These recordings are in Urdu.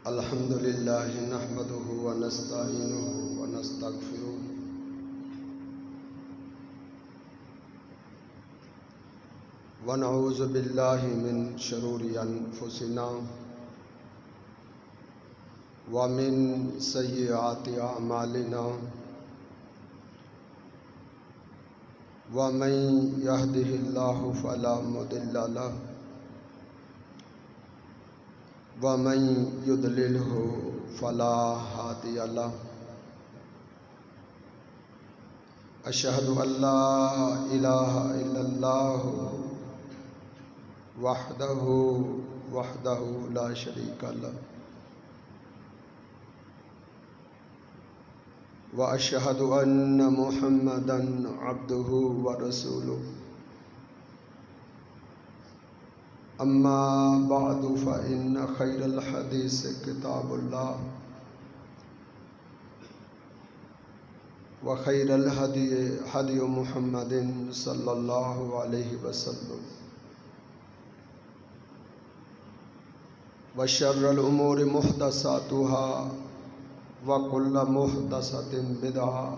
الحمد لله نحمده ونستعينه ونستغفره ونعوذ بالله من شرور أنفسنا ومن سيئات أعمالنا ومن يهده الله فلا مضل له ومن يضلله فلا هادي له أشهد أن لا إله إلا الله وحده لا شريك له وأشهد أن محمدا عبده ورسوله أما بعد فإن خير الحديث كتاب الله وخير الهدي هدي محمد صلى الله عليه وسلم وشر الأمور محدثاتها وكل محدثة بدعة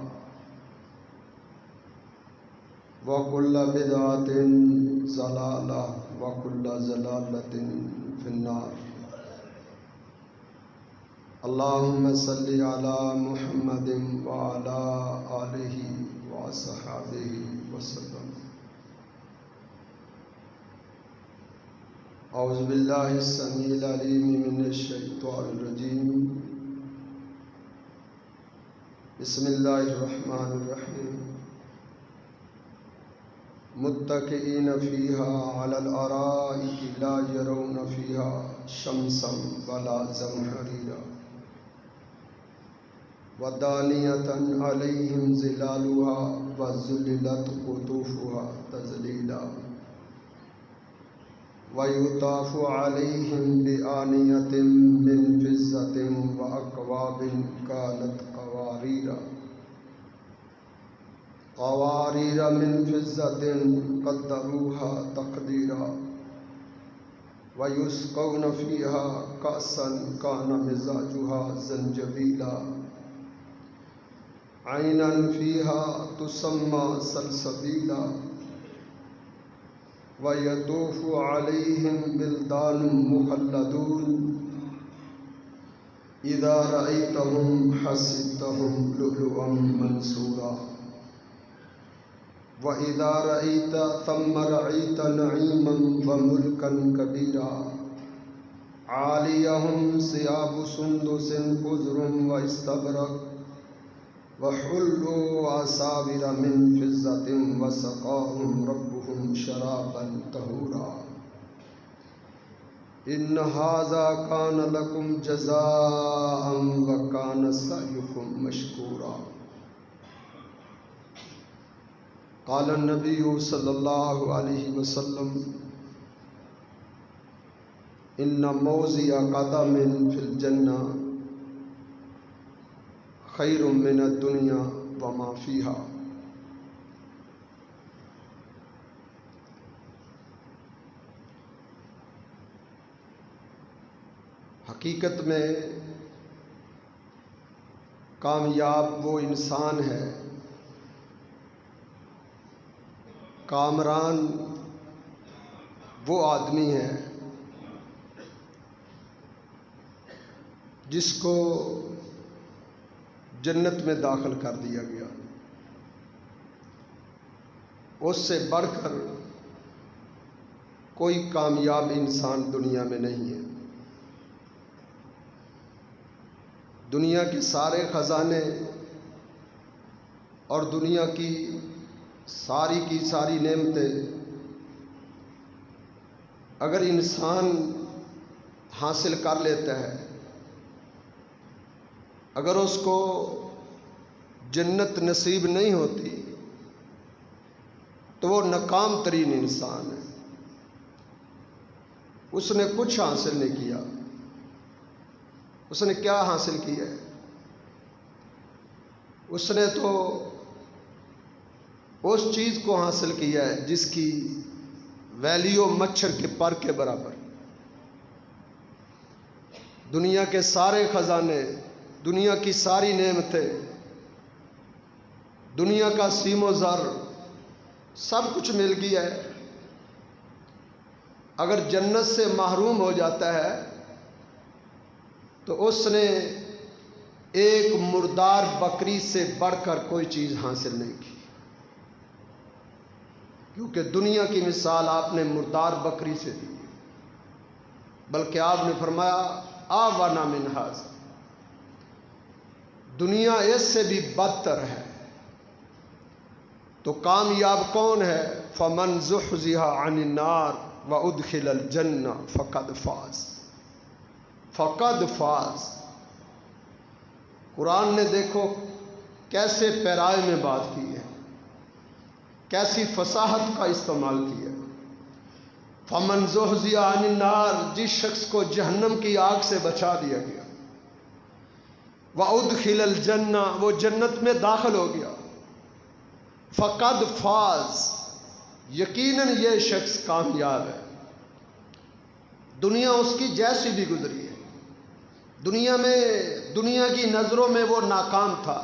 وكل بدعة ضلالة وكل ضلالة في النار اللهم صل على محمد وعلى آله وصحبه وسلم. أعوذ بالله السميع العليم من الشيطان الرجيم. بسم الله الرحمن الرحيم. متكئين فيها على الأرائك لا يرون فيها شمسا ولا زمهريرا ودانية عليهم ظلالها وذللت قطوفها تذليلا ويطاف عليهم بآنية من فضة وأكواب كانت قوارير من فضة قدروها تقديرا ويسقون فيها كأسا كان مزاجها زنجبيلا عينا فيها تسمى سلسبيلا ويطوف عليهم بلدان مخلدون إذا رأيتهم حسبتهم لؤلؤا منثورا وإذا رأيت ثم رأيت نعيما وملكا كبيرا عاليهم ثياب سندس خضر واستبرق وحلوا أساور من فضة وسقاهم ربهم شرابا طهورا إن هذا كان لكم جزاء وكان سعيكم مشكورا. قال النبي صلى الله عليه وسلم إن موضع قدم في الجنة خير من الدنيا وما فيها. حقیقت میں کامیاب وہ انسان ہے، کامران وہ آدمی ہے جس کو جنت میں داخل کر دیا گیا. اس سے بڑھ کر کوئی کامیاب انسان دنیا میں نہیں ہے. دنیا کے سارے خزانے اور دنیا کی ساری نعمتیں اگر انسان حاصل کر لیتا ہے، اگر اس کو جنت نصیب نہیں ہوتی تو وہ ناکام ترین انسان ہے. اس نے کچھ حاصل نہیں کیا. اس نے کیا حاصل کیا ہے؟ اس نے تو اس چیز کو حاصل کیا ہے جس کی ویلیو مچھر کے پر کے برابر. دنیا کے سارے خزانے، دنیا کی ساری نعمتیں، دنیا کا سیم و زر سب کچھ مل گیا ہے، اگر جنت سے محروم ہو جاتا ہے تو اس نے ایک مردار بکری سے بڑھ کر کوئی چیز حاصل نہیں کی، کیونکہ دنیا کی مثال آپ نے مردار بکری سے دی، بلکہ آپ نے فرمایا آوانا من ھذا، دنیا اس سے بھی بدتر ہے۔ تو کامیاب کون ہے؟ فمن زحزح عن النار وادخل الجنہ فقد فاز، فقد فاز۔ قرآن نے دیکھو کیسے پیرائے میں بات کی ہے، کیسی فصاحت کا استعمال کیا۔ فمن زحزح عن النار، جس شخص کو جہنم کی آگ سے بچا دیا گیا، وادخل الجنہ، وہ جنت میں داخل ہو گیا، فقد فاز، یقیناً یہ شخص کامیاب ہے۔ دنیا اس کی جیسی بھی گزری ہے، دنیا میں دنیا کی نظروں میں وہ ناکام تھا،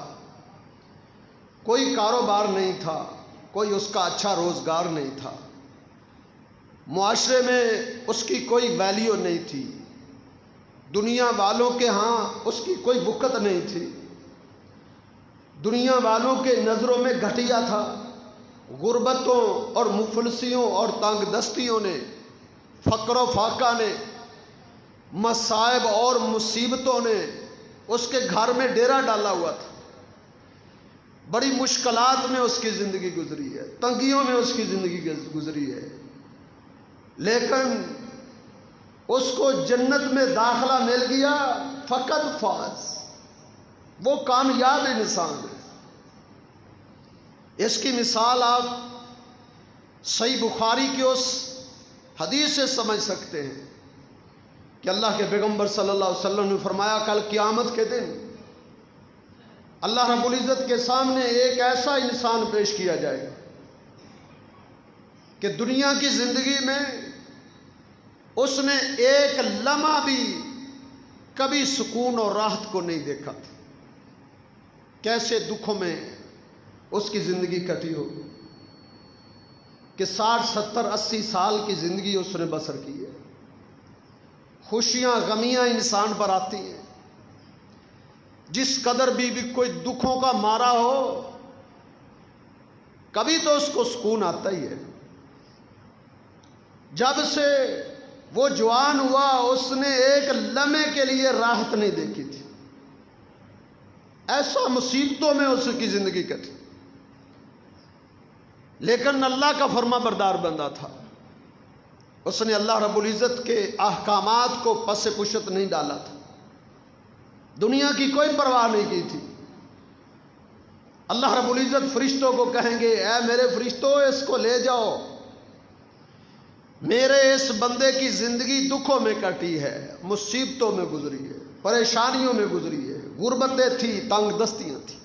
کوئی کاروبار نہیں تھا، کوئی اس کا اچھا روزگار نہیں تھا، معاشرے میں اس کی کوئی ویلیو نہیں تھی، دنیا والوں کے ہاں اس کی کوئی وقت نہیں تھی، دنیا والوں کے نظروں میں گھٹیا تھا۔ غربتوں اور مفلسیوں اور تنگ دستیوں نے، فقر و فاقہ نے، مصائب اور مصیبتوں نے اس کے گھر میں ڈیرا ڈالا ہوا تھا، بڑی مشکلات میں اس کی زندگی گزری ہے، تنگیوں میں اس کی زندگی گزری ہے، لیکن اس کو جنت میں داخلہ مل گیا، فقط فاز، وہ کامیاب انسان ہے۔ اس کی مثال آپ صحیح بخاری کی اس حدیث سے سمجھ سکتے ہیں کہ اللہ کے پیغمبر صلی اللہ علیہ وسلم نے فرمایا کل قیامت کے دن اللہ رب العزت کے سامنے ایک ایسا انسان پیش کیا جائے گا کہ دنیا کی زندگی میں اس نے ایک لمحہ بھی کبھی سکون اور راحت کو نہیں دیکھا تھا، کیسے دکھوں میں اس کی زندگی کٹی ہو کہ 60 70 80 سال کی زندگی اس نے بسر کی ہے۔ خوشیاں غمیاں انسان پر آتی ہیں، جس قدر بھی کوئی دکھوں کا مارا ہو کبھی تو اس کو سکون آتا ہی ہے۔ جب سے وہ جوان ہوا اس نے ایک لمحے کے لیے راحت نہیں دیکھی تھی، ایسا مصیبتوں میں اس کی زندگی کٹی، لیکن اللہ کا فرما بردار بندہ تھا، اس نے اللہ رب العزت کے احکامات کو پس پشت نہیں ڈالا تھا، دنیا کی کوئی پرواہ نہیں کی تھی۔ اللہ رب العزت فرشتوں کو کہیں گے اے میرے فرشتوں اس کو لے جاؤ، میرے اس بندے کی زندگی دکھوں میں کٹی ہے، مصیبتوں میں گزری ہے، پریشانیوں میں گزری ہے، غربتیں تھی، تنگ دستیاں تھیں،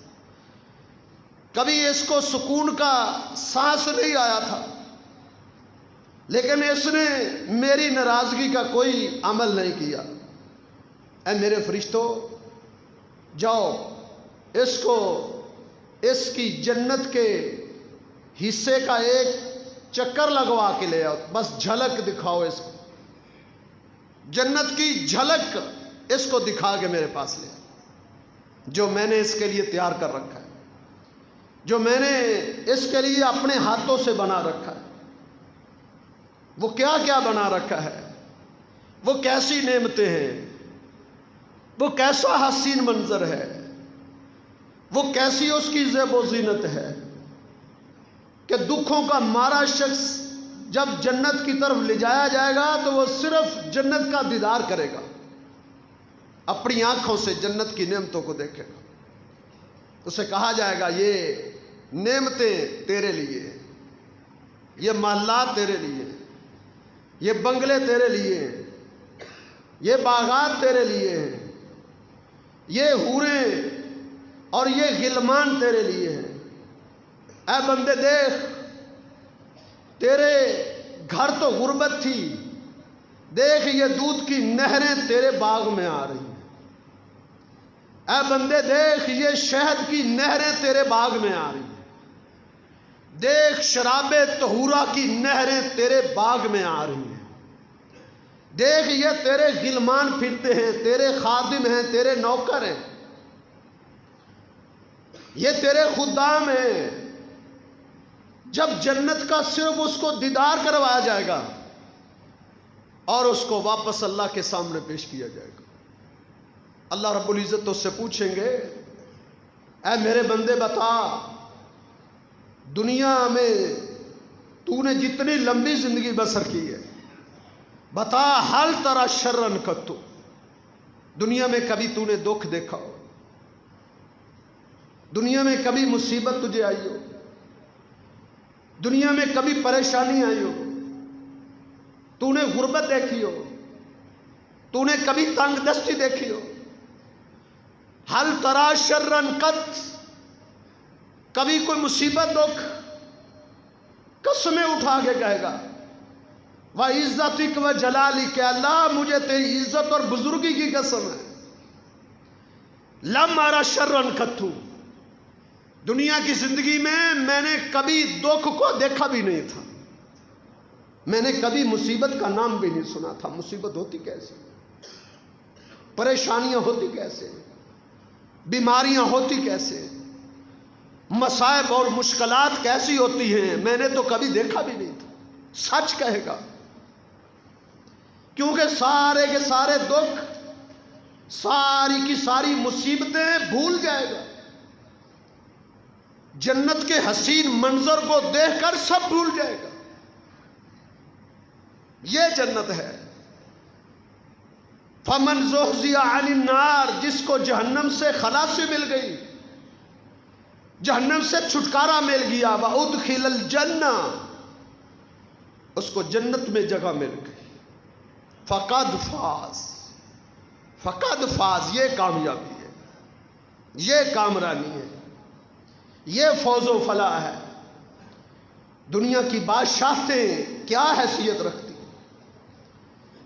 کبھی اس کو سکون کا سانس نہیں آیا تھا، لیکن اس نے میری ناراضگی کا کوئی عمل نہیں کیا۔ اے میرے فرشتوں جاؤ اس کو اس کی جنت کے حصے کا ایک چکر لگوا کے لے آؤ، بس جھلک دکھاؤ اس کو، جنت کی جھلک اس کو دکھا کے میرے پاس لے آؤ، جو میں نے اس کے لیے تیار کر رکھا ہے، جو میں نے اس کے لیے اپنے ہاتھوں سے بنا رکھا ہے۔ وہ کیا کیا بنا رکھا ہے، وہ کیسی نعمتیں ہیں، وہ کیسا حسین منظر ہے، وہ کیسی اس کی زیب و زینت ہے کہ دکھوں کا مارا شخص جب جنت کی طرف لے جایا جائے گا تو وہ صرف جنت کا دیدار کرے گا، اپنی آنکھوں سے جنت کی نعمتوں کو دیکھے گا، اسے کہا جائے گا یہ نعمتیں تیرے لیے، یہ محلات تیرے لیے، یہ بنگلے تیرے لیے ہیں، یہ باغات تیرے لیے ہیں، یہ حوریں اور یہ غلمان تیرے لیے ہیں۔ اے بندے دیکھ، تیرے گھر تو غربت تھی، دیکھ یہ دودھ کی نہریں تیرے باغ میں آ رہی ہیں، اے بندے دیکھ یہ شہد کی نہریں تیرے باغ میں آ رہی ہیں، دیکھ شراب طہورہ کی نہریں تیرے باغ میں آ رہی ہیں، دیکھ یہ تیرے غلمان پھرتے ہیں، تیرے خادم ہیں، تیرے نوکر ہیں، یہ تیرے خدام ہیں۔ جب جنت کا صرف اس کو دیدار کروایا جائے گا اور اس کو واپس اللہ کے سامنے پیش کیا جائے گا، اللہ رب العزت اس سے پوچھیں گے اے میرے بندے بتا دنیا میں تو نے جتنی لمبی زندگی بسر کی ہے، بتا حل ترا شرن کتو، دنیا میں کبھی تو نے دکھ دیکھا ہو، دنیا میں کبھی مصیبت تجھے آئی ہو، دنیا میں کبھی پریشانی آئی ہو، تو نے غربت دیکھی ہو، تو نے کبھی تنگ دستی دیکھی ہو، حل ترا شرن قط، کبھی کوئی مصیبت دکھ، قسمیں اٹھا کے کہے گا وَعِزَّتِكَ وَجَلَالِكَ، کہ اللہ مجھے تیری عزت اور بزرگی کی قسم ہے، لَمْ أَرَ شَرًّا قَطُّ، دنیا کی زندگی میں نے کبھی دکھ کو دیکھا بھی نہیں تھا، میں نے کبھی مصیبت کا نام بھی نہیں سنا تھا۔ مصیبت ہوتی کیسے، پریشانیاں ہوتی کیسے، بیماریاں ہوتی کیسے، مصائب اور مشکلات کیسی ہوتی ہیں، میں نے تو کبھی دیکھا بھی نہیں تھا۔ سچ کہے گا، کیونکہ سارے کے سارے دکھ، ساری کی ساری مصیبتیں بھول جائے گا، جنت کے حسین منظر کو دیکھ کر سب بھول جائے گا۔ یہ جنت ہے۔ فمن زحزح عن النار، جس کو جہنم سے خلاصی مل گئی، جہنم سے چھٹکارا مل گیا، وادخل الجنہ، اس کو جنت میں جگہ مل گئی، فقد فاز، فقد فاز، یہ کامیابی ہے، یہ کامرانی ہے، یہ فوز و فلاح ہے۔ دنیا کی بادشاہتیں کیا حیثیت رکھتی،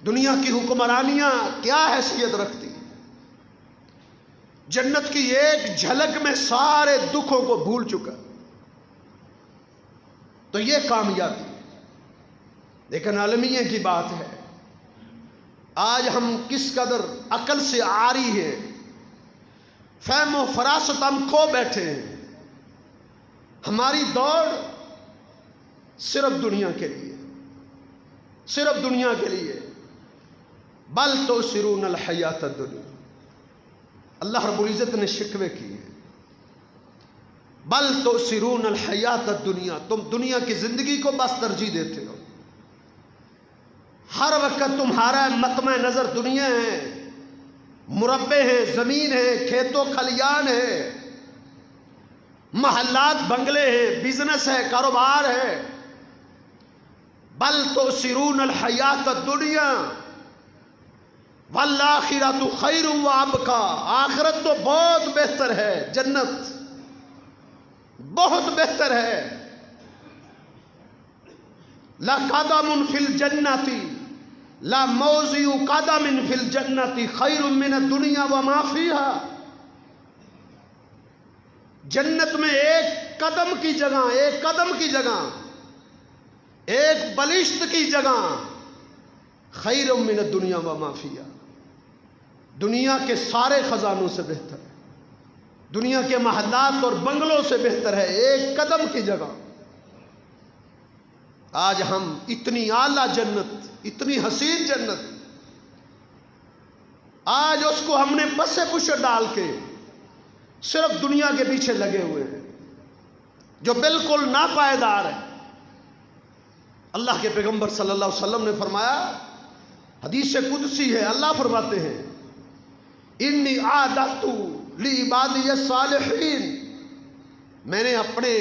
دنیا کی حکمرانیاں کیا حیثیت رکھتی، جنت کی ایک جھلک میں سارے دکھوں کو بھول چکا، تو یہ کامیابی ہے۔ لیکن المیہ کی بات ہے، آج ہم کس قدر عقل سے عاری ہیں، فہم و فراست ہم کھو بیٹھے ہیں، ہماری دوڑ صرف دنیا کے لیے، صرف دنیا کے لیے۔ بل تؤثرون الحیات الدنیا، اللہ رب العزت نے شکوے کیے، بل تؤثرون الحیات الدنیا، تم دنیا کی زندگی کو بس ترجیح دیتے ہو، ہر وقت تمہارا مطمع نظر دنیا ہے، مربع ہے، زمین ہے، کھیت و کھلیان ہے، محلات بنگلے ہیں، بزنس ہے، کاروبار ہے۔ بل تؤثرون الحیات الدنیا والآخرۃ خیر وابقیٰ، آخرت تو بہت بہتر ہے، جنت بہت بہتر ہے۔ لقدم فی الجنۃ، لا موضع قدم فی الجنۃ خیر من الدنیا وما فیہا، جنت میں ایک قدم کی جگہ، ایک قدم کی جگہ، ایک بلشت کی جگہ خیر من الدنیا وما فیہا، دنیا کے سارے خزانوں سے بہتر ہے، دنیا کے محلات اور بنگلوں سے بہتر ہے، ایک قدم کی جگہ۔ آج ہم اتنی اعلیٰ جنت، اتنی حسین جنت، آج اس کو ہم نے پسے پشت ڈال کے صرف دنیا کے پیچھے لگے ہوئے ہیں، جو بالکل ناپائیدار ہے۔ اللہ کے پیغمبر صلی اللہ علیہ وسلم نے فرمایا، حدیث قدسی ہے، اللہ فرماتے ہیں انی اعددت لعبادی الصالحین، میں نے اپنے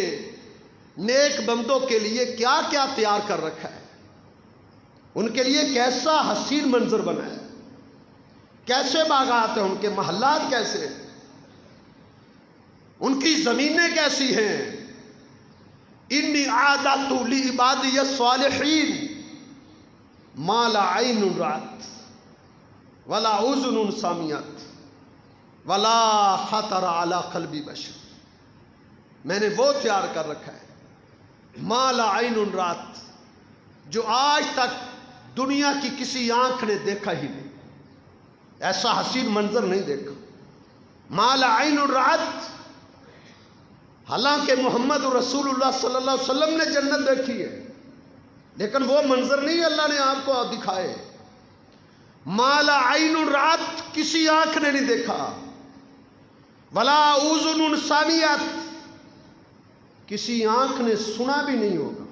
نیک بندوں کے لیے کیا کیا تیار کر رکھا ہے، ان کے لیے کیسا حسین منظر بنا ہے، کیسے باغات ہیں، ان کے محلات کیسے ہیں، ان کی زمینیں کیسی ہیں۔ انی اعددت لعبادی الصالحین، ما لا عین رأت ولا اذن سمعت ولا خطر علی قلب بشر. میں نے وہ تیار کر رکھا ہے ما لا عین رأت، جو آج تک دنیا کی کسی آنکھ نے دیکھا ہی نہیں، ایسا حسین منظر نہیں دیکھا. ما لا عین رأت، حالانکہ محمد رسول اللہ صلی اللہ علیہ وسلم نے جنت دیکھی ہے، لیکن وہ منظر نہیں اللہ نے آپ کو دکھائے. ما لا عین رأت، کسی آنکھ نے نہیں دیکھا. ولا اذن سمعت، کسی آنکھ نے سنا بھی نہیں ہوگا.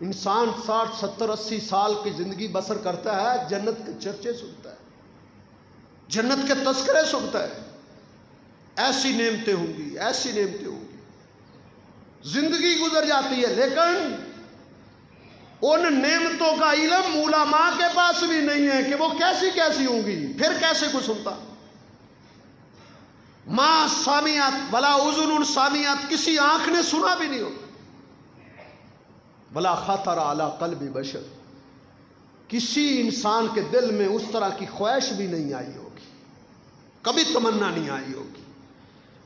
انسان 60 70 80 سال کی زندگی بسر کرتا ہے، جنت کے چرچے سنتا ہے، جنت کے تذکرے سنتا ہے. ایسی نعمتیں ہوں گی، ایسی نعمتیں ہوں گی، زندگی گزر جاتی ہے، لیکن ان نعمتوں کا علم علماء کے پاس بھی نہیں ہے کہ وہ کیسی کیسی ہوں گی. پھر کیسے کوئی سنتا؟ ما سمعت ولا اذن سمعت، کسی آنکھ نے سنا بھی نہیں ہوگا. ولا خطر علی قلب بشر، کسی انسان کے دل میں اس طرح کی خواہش بھی نہیں آئی ہوگی، کبھی تمنا نہیں آئی ہوگی،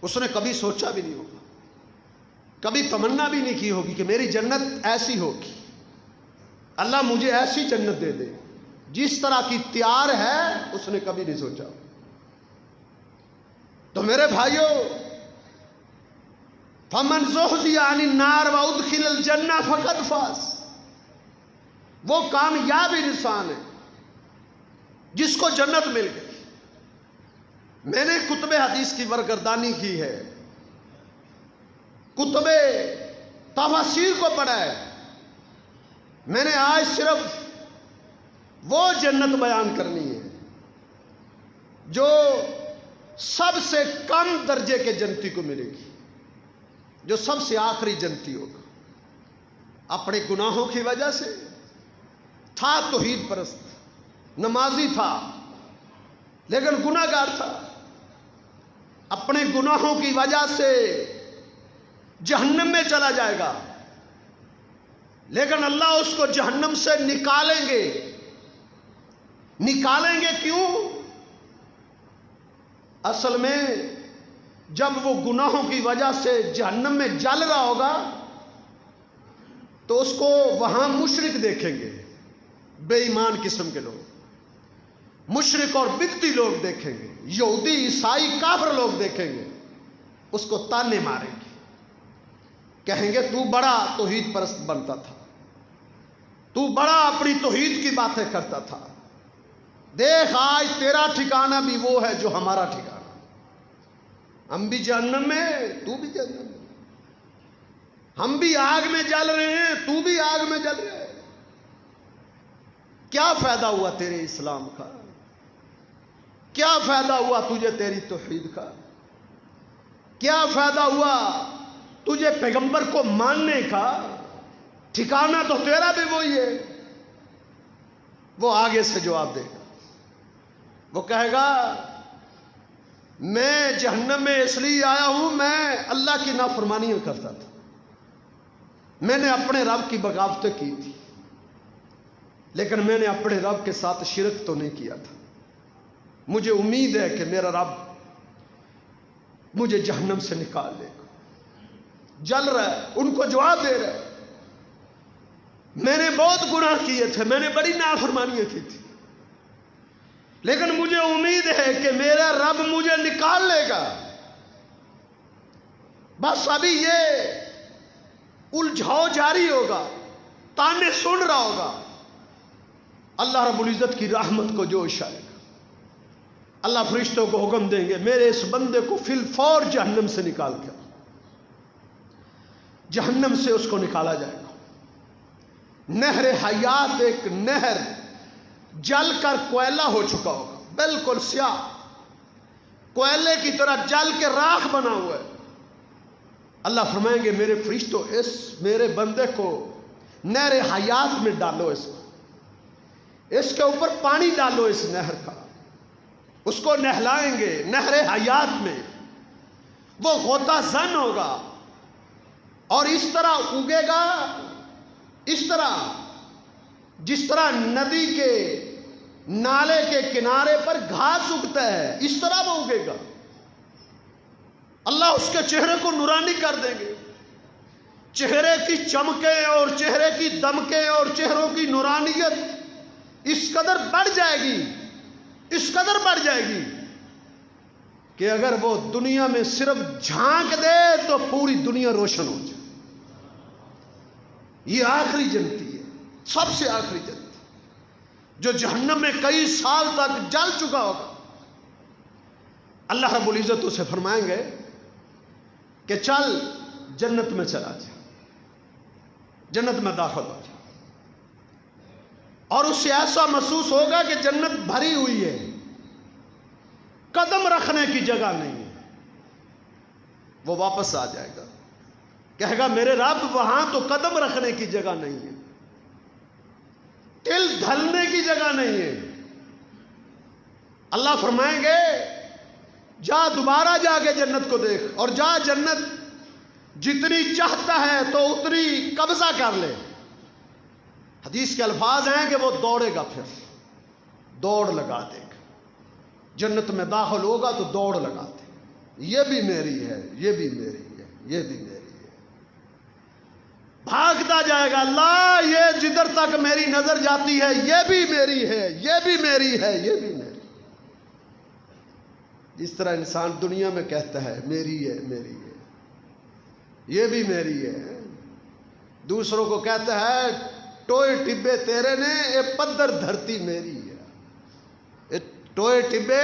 اس نے کبھی سوچا بھی نہیں ہوگا، کبھی تمنا بھی نہیں کی ہوگی کہ میری جنت ایسی ہوگی، اللہ مجھے ایسی جنت دے دے جس طرح کی تیار ہے، اس نے کبھی نہیں سوچا. تو میرے بھائیوں، فمن زحزح عن النار وادخل الجنہ فقد فاز، وہ کامیاب انسان ہے جس کو جنت مل گئی. میں نے کتب حدیث کی برگردانی کی ہے، کتب تفاسیر کو پڑھا ہے. میں نے آج صرف وہ جنت بیان کرنی ہے جو سب سے کم درجے کے جنتی کو ملے گی، جو سب سے آخری جنتی ہوگا. اپنے گناہوں کی وجہ سے تھا توحید پرست، نمازی تھا لیکن گناہ گار تھا، اپنے گناہوں کی وجہ سے جہنم میں چلا جائے گا، لیکن اللہ اس کو جہنم سے نکالیں گے. نکالیں گے کیوں؟ اصل میں جب وہ گناہوں کی وجہ سے جہنم میں جل رہا ہوگا تو اس کو وہاں مشرک دیکھیں گے، بے ایمان قسم کے لوگ، مشرک اور بدعتی لوگ دیکھیں گے، یہودی عیسائی کافر لوگ دیکھیں گے، اس کو تانے ماریں گے، کہیں گے تو بڑا توحید پرست بنتا تھا، تو بڑا اپنی توحید کی باتیں کرتا تھا، دیکھ آج تیرا ٹھکانہ بھی وہ ہے جو ہمارا ٹھکانہ، ہم بھی جہنم میں، تو بھی جہنم میں، ہم بھی آگ میں جل رہے ہیں، تو بھی آگ میں جل رہے ہیں. کیا فائدہ ہوا تیرے اسلام کا؟ کیا فائدہ ہوا تجھے تیری توحید کا؟ کیا فائدہ ہوا تجھے پیغمبر کو ماننے کا؟ ٹھکانہ تو تیرا بھی وہی ہے. وہ آگے سے جواب دے گا، وہ کہے گا میں جہنم میں اس لیے آیا ہوں، میں اللہ کی نافرمانیاں کرتا تھا، میں نے اپنے رب کی بغاوتیں کی تھی، لیکن میں نے اپنے رب کے ساتھ شرک تو نہیں کیا تھا. مجھے امید ہے کہ میرا رب مجھے جہنم سے نکال دے گا. جل رہا ہے، ان کو جواب دے رہا ہے میں نے بہت گناہ کیے تھے، میں نے بڑی نافرمانیاں کی تھی، لیکن مجھے امید ہے کہ میرا رب مجھے نکال لے گا. بس ابھی یہ الجھاؤ جاری ہوگا، تانے سن رہا ہوگا، اللہ رب العزت کی رحمت کو جوش آئے گا. اللہ فرشتوں کو حکم دیں گے میرے اس بندے کو فی الفور جہنم سے نکال کر، جہنم سے اس کو نکالا جائے گا. نہر حیات، ایک نہر جل کر کوئلہ ہو چکا ہوگا، بالکل سیاہ، کوئلے کی طرح جل کے راکھ بنا ہوا ہے. اللہ فرمائیں گے میرے فرشتوں اس میرے بندے کو نہر حیات میں ڈالو، اس کے اوپر پانی ڈالو اس نہر کا، اس کو نہلائیں گے نہر حیات میں. وہ غوطہ زن ہوگا اور اس طرح اگے گا، اس طرح جس طرح ندی کے نالے کے کنارے پر گھاس اگتا ہے اس طرح وہ اگے گا. اللہ اس کے چہرے کو نورانی کر دیں گے. چہرے کی چمکیں اور چہرے کی دمکیں اور چہروں کی نورانیت اس قدر بڑھ جائے گی، اس قدر بڑھ جائے گی کہ اگر وہ دنیا میں صرف جھانک دے تو پوری دنیا روشن ہو جائے. یہ آخری جنتی ہے، سب سے آخری جنتی، جو جہنم میں کئی سال تک جل چکا ہوگا. اللہ رب العزت اسے فرمائیں گے کہ چل جنت میں چلا جا، جنت میں داخل ہو جا. اور اسے ایسا محسوس ہوگا کہ جنت بھری ہوئی ہے، قدم رکھنے کی جگہ نہیں ہے. وہ واپس آ جائے گا، کہے گا میرے رب وہاں تو قدم رکھنے کی جگہ نہیں ہے، تل ڈھلنے کی جگہ نہیں ہے. اللہ فرمائیں گے جا دوبارہ جا کے جنت کو دیکھ، اور جا جنت جتنی چاہتا ہے تو اتنی قبضہ کر لے. حدیث کے الفاظ ہیں کہ وہ دوڑے گا، پھر دوڑ لگا دے گا. جنت میں داخل ہوگا تو دوڑ لگا دے، یہ بھی میری ہے، یہ بھی میری ہے، یہ بھی میری ہے. بھاگتا جائے گا، اللہ یہ جدھر تک میری نظر جاتی ہے یہ بھی میری ہے، یہ بھی میری ہے، یہ بھی میری. جس طرح انسان دنیا میں کہتا ہے میری ہے، میری ہے، یہ بھی میری ہے، دوسروں کو کہتا ہے ٹوئے ٹبے تیرے نے اے پدر دھرتی میری ہے. اے ٹوئے ٹبے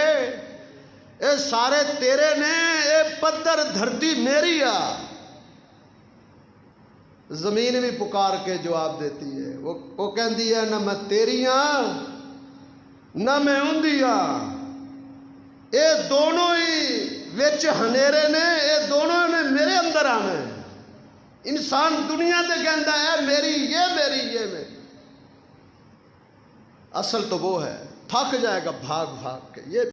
اے سارے تیرے نے اے پدر دھرتی میری ہے. زمین بھی پکار کے جواب دیتی ہے، وہ کہندی ہے نہ میں تیری ہاں نہ میں اندی ہاں، اے دونوں ہی وچ ہنیرے نے، اے دونوں نے میرے اندر آنا ہے. انسان دنیا تے کہندا ہے میری، یہ میری، یہ میری. اصل تو وہ ہے، تھک جائے گا بھاگ بھاگ کے. یہ